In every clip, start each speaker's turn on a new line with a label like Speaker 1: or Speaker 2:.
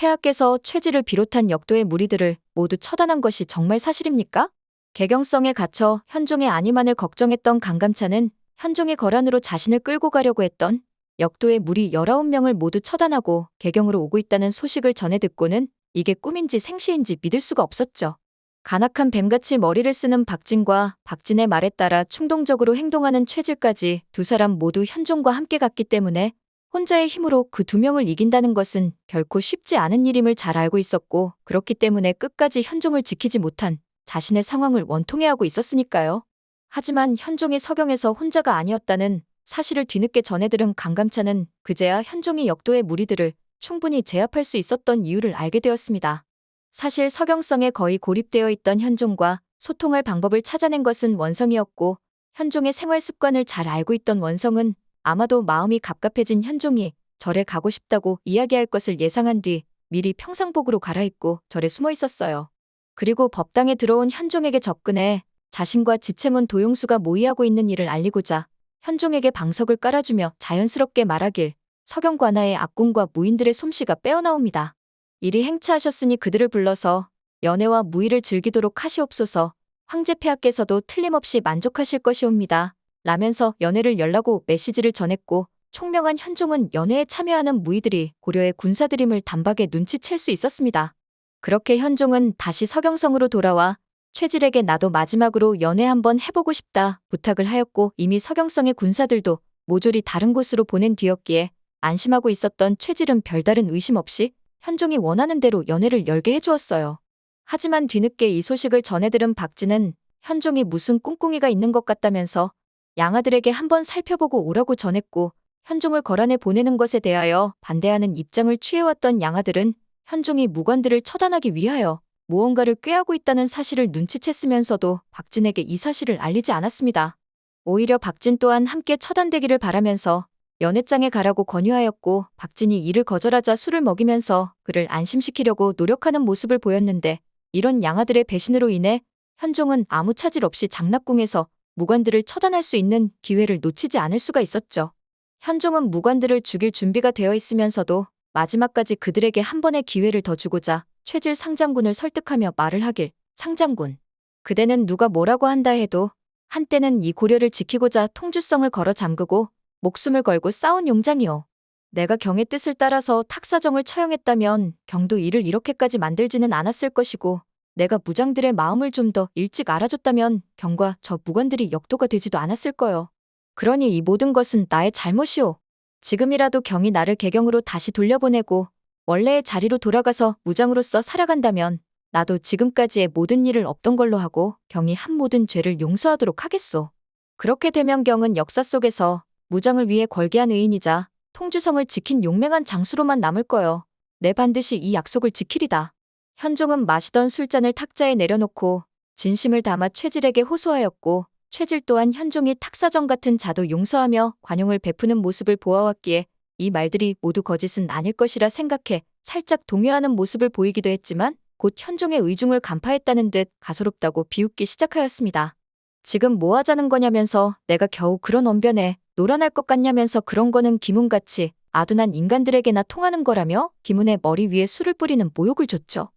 Speaker 1: 폐하께서 최지를 비롯한 역도의 무리들을 모두 처단한 것이 정말 사실입니까? 개경성에 갇혀 현종의 안위만을 걱정했던 강감찬은 현종의 거란으로 자신을 끌고 가려고 했던 역도의 무리 19명을 모두 처단하고 개경으로 오고 있다는 소식을 전해 듣고는 이게 꿈인지 생시인지 믿을 수가 없었죠. 간악한 뱀같이 머리를 쓰는 박진과 박진의 말에 따라 충동적으로 행동하는 최질까지 두 사람 모두 현종과 함께 갔기 때문에 혼자의 힘으로 그 두 명을 이긴다는 것은 결코 쉽지 않은 일임을 잘 알고 있었고, 그렇기 때문에 끝까지 현종을 지키지 못한 자신의 상황을 원통해하고 있었으니까요. 하지만 현종이 서경에서 혼자가 아니었다는 사실을 뒤늦게 전해 들은 강감찬은 그제야 현종이 역도의 무리들을 충분히 제압할 수 있었던 이유를 알게 되었습니다. 사실 서경성에 거의 고립되어 있던 현종과 소통할 방법을 찾아낸 것은 원성이었고, 현종의 생활 습관을 잘 알고 있던 원성은 아마도 마음이 갑갑해진 현종이 절에 가고 싶다고 이야기할 것을 예상한 뒤 미리 평상복으로 갈아입고 절에 숨어 있었어요. 그리고 법당에 들어온 현종에게 접근해 자신과 지체문 도용수가 모의하고 있는 일을 알리고자 현종에게 방석을 깔아주며 자연스럽게 말하길 서경 관아의 악군과 무인들의 솜씨가 빼어나옵니다. 이리 행차하셨으니 그들을 불러서 연애와 무의를 즐기도록 하시옵소서. 황제폐하께서도 틀림없이 만족하실 것이옵니다. 라면서 연회를 열라고 메시지를 전했고, 총명한 현종은 연회에 참여하는 무의들이 고려의 군사들임을 단박에 눈치챌 수 있었습니다. 그렇게 현종은 다시 서경성으로 돌아와 최질에게 나도 마지막으로 연회 한번 해보고 싶다 부탁을 하였고, 이미 서경성의 군사들도 모조리 다른 곳으로 보낸 뒤였기에 안심하고 있었던 최질은 별다른 의심 없이 현종이 원하는 대로 연회를 열게 해주었어요. 하지만 뒤늦게 이 소식을 전해들은 박진은 현종이 무슨 꿍꿍이가 있는 것 같다면서 양아들에게 한번 살펴보고 오라고 전했고, 현종을 거란에 보내는 것에 대하여 반대하는 입장을 취해왔던 양아들은 현종이 무관들을 처단하기 위하여 무언가를 꾀하고 있다는 사실을 눈치챘으면서도 박진에게 이 사실을 알리지 않았습니다. 오히려 박진 또한 함께 처단되기를 바라면서 연회장에 가라고 권유하였고, 박진이 이를 거절하자 술을 먹이면서 그를 안심시키려고 노력하는 모습을 보였는데, 이런 양아들의 배신으로 인해 현종은 아무 차질 없이 장락궁에서 무관들을 처단할 수 있는 기회를 놓치지 않을 수가 있었죠. 현종은 무관들을 죽일 준비가 되어 있으면서도 마지막까지 그들에게 한 번의 기회를 더 주고자 최질 상장군을 설득하며 말을 하길, 상장군, 그대는 누가 뭐라고 한다 해도 한때는 이 고려를 지키고자 통주성을 걸어 잠그고 목숨을 걸고 싸운 용장이오. 내가 경의 뜻을 따라서 탁사정을 처형했다면 경도 이를 이렇게까지 만들지는 않았을 것이고, 내가 무장들의 마음을 좀 더 일찍 알아줬다면 경과 저 무관들이 역도가 되지도 않았을 거요. 그러니 이 모든 것은 나의 잘못이오. 지금이라도 경이 나를 개경으로 다시 돌려보내고 원래의 자리로 돌아가서 무장으로서 살아간다면 나도 지금까지의 모든 일을 없던 걸로 하고 경이 한 모든 죄를 용서하도록 하겠소. 그렇게 되면 경은 역사 속에서 무장을 위해 걸게한 의인이자 통주성을 지킨 용맹한 장수로만 남을 거요. 내 반드시 이 약속을 지키리다. 현종은 마시던 술잔을 탁자에 내려놓고 진심을 담아 최질에게 호소하였고, 최질 또한 현종이 탁사정 같은 자도 용서하며 관용을 베푸는 모습을 보아왔기에 이 말들이 모두 거짓은 아닐 것이라 생각해 살짝 동요하는 모습을 보이기도 했지만, 곧 현종의 의중을 간파했다는 듯 가소롭다고 비웃기 시작하였습니다. 지금 뭐 하자는 거냐면서 내가 겨우 그런 언변에 노란할 것 같냐면서 그런 거는 기문같이 아둔한 인간들에게나 통하는 거라며 기문의 머리 위에 술을 뿌리는 모욕을 줬죠.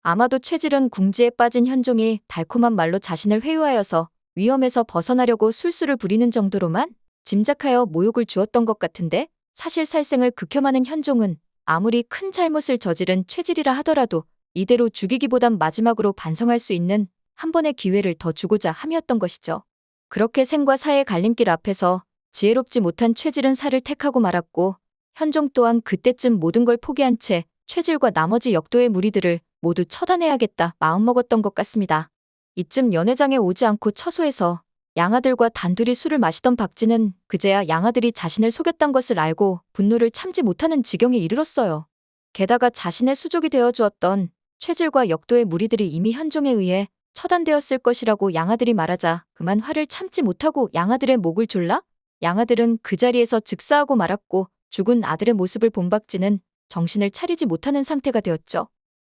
Speaker 1: 아마도 최질은 궁지에 빠진 현종이 달콤한 말로 자신을 회유하여서 위험에서 벗어나려고 술수를 부리는 정도로만 짐작하여 모욕을 주었던 것 같은데, 사실 살생을 극혐하는 현종은 아무리 큰 잘못을 저지른 최질이라 하더라도 이대로 죽이기보단 마지막으로 반성할 수 있는 한 번의 기회를 더 주고자 함이었던 것이죠. 그렇게 생과 사의 갈림길 앞에서 지혜롭지 못한 최질은 살을 택하고 말았고, 현종 또한 그때쯤 모든 걸 포기한 채 최질과 나머지 역도의 무리들을 모두 처단해야겠다 마음먹었던 것 같습니다. 이쯤 연회장에 오지 않고 처소에서 양아들과 단둘이 술을 마시던 박진은 그제야 양아들이 자신을 속였단 것을 알고 분노를 참지 못하는 지경에 이르렀어요. 게다가 자신의 수족이 되어주었던 최질과 역도의 무리들이 이미 현종에 의해 처단되었을 것이라고 양아들이 말하자 그만 화를 참지 못하고 양아들의 목을 졸라 양아들은 그 자리에서 즉사하고 말았고, 죽은 아들의 모습을 본 박진은 정신을 차리지 못하는 상태가 되었죠.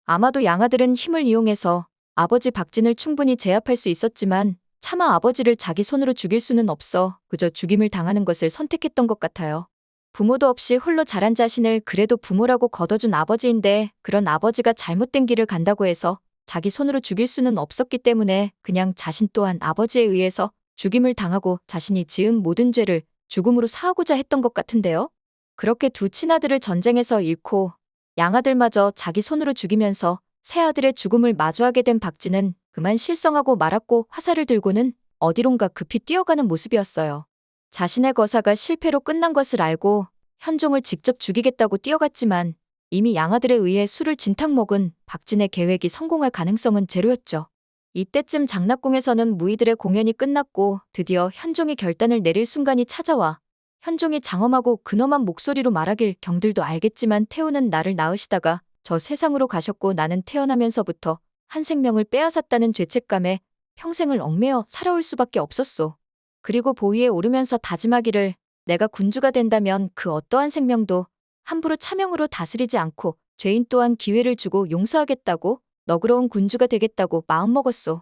Speaker 1: 아마도 양아들은 힘을 이용해서 아버지 박진을 충분히 제압할 수 있었지만 차마 아버지를 자기 손으로 죽일 수는 없어 그저 죽임을 당하는 것을 선택했던 것 같아요. 부모도 없이 홀로 자란 자신을 그래도 부모라고 걷어준 아버지인데 그런 아버지가 잘못된 길을 간다고 해서 자기 손으로 죽일 수는 없었기 때문에 그냥 자신 또한 아버지에 의해서 죽임을 당하고 자신이 지은 모든 죄를 죽음으로 사하고자 했던 것 같은데요. 그렇게 두 친아들을 전쟁에서 잃고 양아들마저 자기 손으로 죽이면서 새 아들의 죽음을 마주하게 된 박쥐는 그만 실성하고 말았고 화살을 들고는 어디론가 급히 뛰어가는 모습이었어요. 자신의 거사가 실패로 끝난 것을 알고 현종을 직접 죽이겠다고 뛰어갔지만 이미 양아들에 의해 술을 진탕 먹은 박진의 계획이 성공할 가능성은 제로였죠. 이때쯤 장락궁에서는 무희들의 공연이 끝났고 드디어 현종이 결단을 내릴 순간이 찾아와 현종이 장엄하고 근엄한 목소리로 말하길 경들도 알겠지만 태우는 나를 낳으시다가 저 세상으로 가셨고 나는 태어나면서부터 한 생명을 빼앗았다는 죄책감에 평생을 얽매여 살아올 수밖에 없었소. 그리고 보위에 오르면서 다짐하기를 내가 군주가 된다면 그 어떠한 생명도 함부로 차명으로 다스리지 않고 죄인 또한 기회를 주고 용서하겠다고 너그러운 군주가 되겠다고 마음먹었소.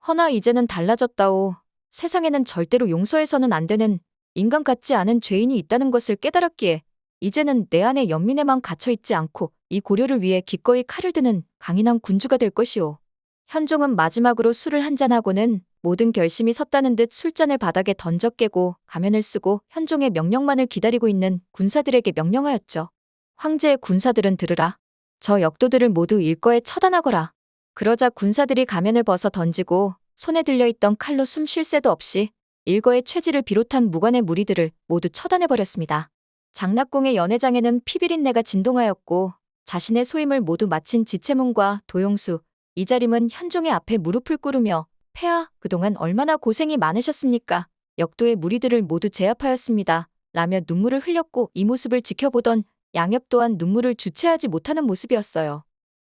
Speaker 1: 허나 이제는 달라졌다오. 세상에는 절대로 용서해서는 안 되는 인간 같지 않은 죄인이 있다는 것을 깨달았기에 이제는 내 안에 연민에만 갇혀있지 않고 이 고려를 위해 기꺼이 칼을 드는 강인한 군주가 될 것이오. 현종은 마지막으로 술을 한잔하고는 모든 결심이 섰다는 듯 술잔을 바닥에 던져 깨고 가면을 쓰고 현종의 명령만을 기다리고 있는 군사들에게 명령하였죠. 황제의 군사들은 들으라. 저 역도들을 모두 일거에 처단하거라. 그러자 군사들이 가면을 벗어 던지고 손에 들려있던 칼로 숨 쉴 새도 없이 일거의 최지를 비롯한 무관의 무리들을 모두 처단해버렸습니다. 장락궁의 연회장에는 피비린내가 진동하였고 자신의 소임을 모두 마친 지체문과 도용수, 이자림은 현종의 앞에 무릎을 꿇으며 폐하, 그동안 얼마나 고생이 많으셨습니까? 역도의 무리들을 모두 제압하였습니다. 라며 눈물을 흘렸고 이 모습을 지켜보던 양엽 또한 눈물을 주체하지 못하는 모습이었어요.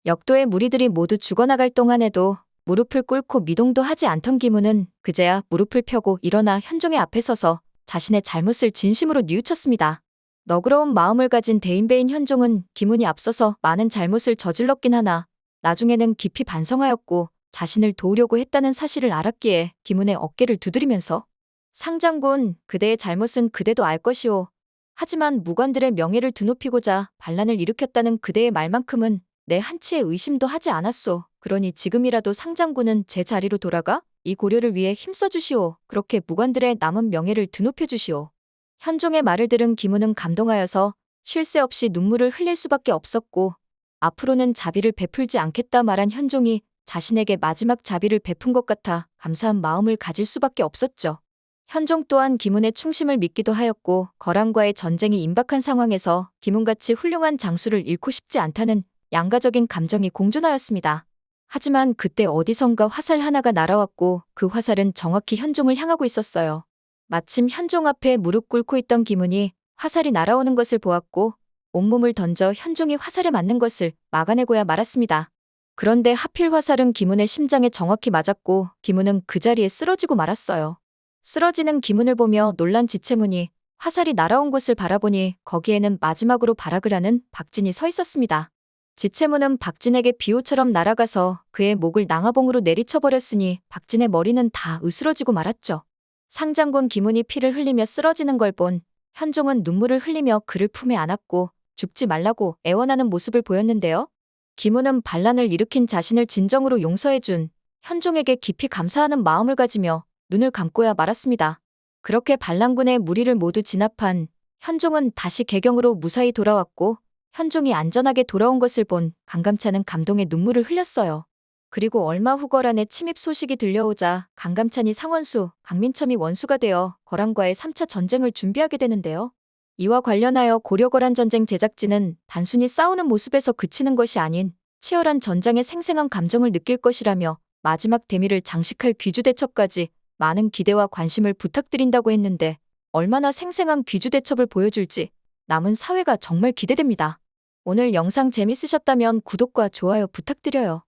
Speaker 1: 역도의 무리들이 모두 죽어나갈 동안에도 무릎을 꿇고 미동도 하지 않던 기문은 그제야 무릎을 펴고 일어나 현종의 앞에 서서 자신의 잘못을 진심으로 뉘우쳤습니다. 너그러운 마음을 가진 대인배인 현종은 기문이 앞서서 많은 잘못을 저질렀긴 하나 나중에는 깊이 반성하였고 자신을 도우려고 했다는 사실을 알았기에 기문의 어깨를 두드리면서 상장군, 그대의 잘못은 그대도 알 것이오. 하지만 무관들의 명예를 드높이고자 반란을 일으켰다는 그대의 말만큼은 내 한치의 의심도 하지 않았소. 그러니 지금이라도 상장군은 제 자리로 돌아가 이 고려를 위해 힘써주시오. 그렇게 무관들의 남은 명예를 드높여주시오. 현종의 말을 들은 기문은 감동하여서 쉴 새 없이 눈물을 흘릴 수밖에 없었고 앞으로는 자비를 베풀지 않겠다 말한 현종이 자신에게 마지막 자비를 베푼 것 같아 감사한 마음을 가질 수밖에 없었죠. 현종 또한 기문의 충심을 믿기도 하였고 거란과의 전쟁이 임박한 상황에서 기문같이 훌륭한 장수를 잃고 싶지 않다는 양가적인 감정이 공존하였습니다. 하지만 그때 어디선가 화살 하나가 날아왔고 그 화살은 정확히 현종을 향하고 있었어요. 마침 현종 앞에 무릎 꿇고 있던 기문이 화살이 날아오는 것을 보았고 온몸을 던져 현종이 화살에 맞는 것을 막아내고야 말았습니다. 그런데 하필 화살은 기문의 심장에 정확히 맞았고 기문은 그 자리에 쓰러지고 말았어요. 쓰러지는 기문을 보며 놀란 지체문이 화살이 날아온 곳을 바라보니 거기에는 마지막으로 발악을 하는 박진이 서 있었습니다. 지체문은 박진에게 비호처럼 날아가서 그의 목을 낭화봉으로 내리쳐버렸으니 박진의 머리는 다 으스러지고 말았죠. 상장군 기문이 피를 흘리며 쓰러지는 걸 본 현종은 눈물을 흘리며 그를 품에 안았고 죽지 말라고 애원하는 모습을 보였는데요. 기문은 반란을 일으킨 자신을 진정으로 용서해준 현종에게 깊이 감사하는 마음을 가지며 눈을 감고야 말았습니다. 그렇게 반란군의 무리를 모두 진압한 현종은 다시 개경으로 무사히 돌아왔고 현종이 안전하게 돌아온 것을 본 강감찬은 감동의 눈물을 흘렸어요. 그리고 얼마 후 거란의 침입 소식이 들려오자 강감찬이 상원수, 강민첨이 원수가 되어 거란과의 3차 전쟁을 준비하게 되는데요. 이와 관련하여 고려거란 전쟁 제작진은 단순히 싸우는 모습에서 그치는 것이 아닌 치열한 전장의 생생한 감정을 느낄 것이라며 마지막 대미를 장식할 귀주대첩까지 많은 기대와 관심을 부탁드린다고 했는데 얼마나 생생한 귀주대첩을 보여줄지 남은 사회가 정말 기대됩니다. 오늘 영상 재밌으셨다면 구독과 좋아요 부탁드려요.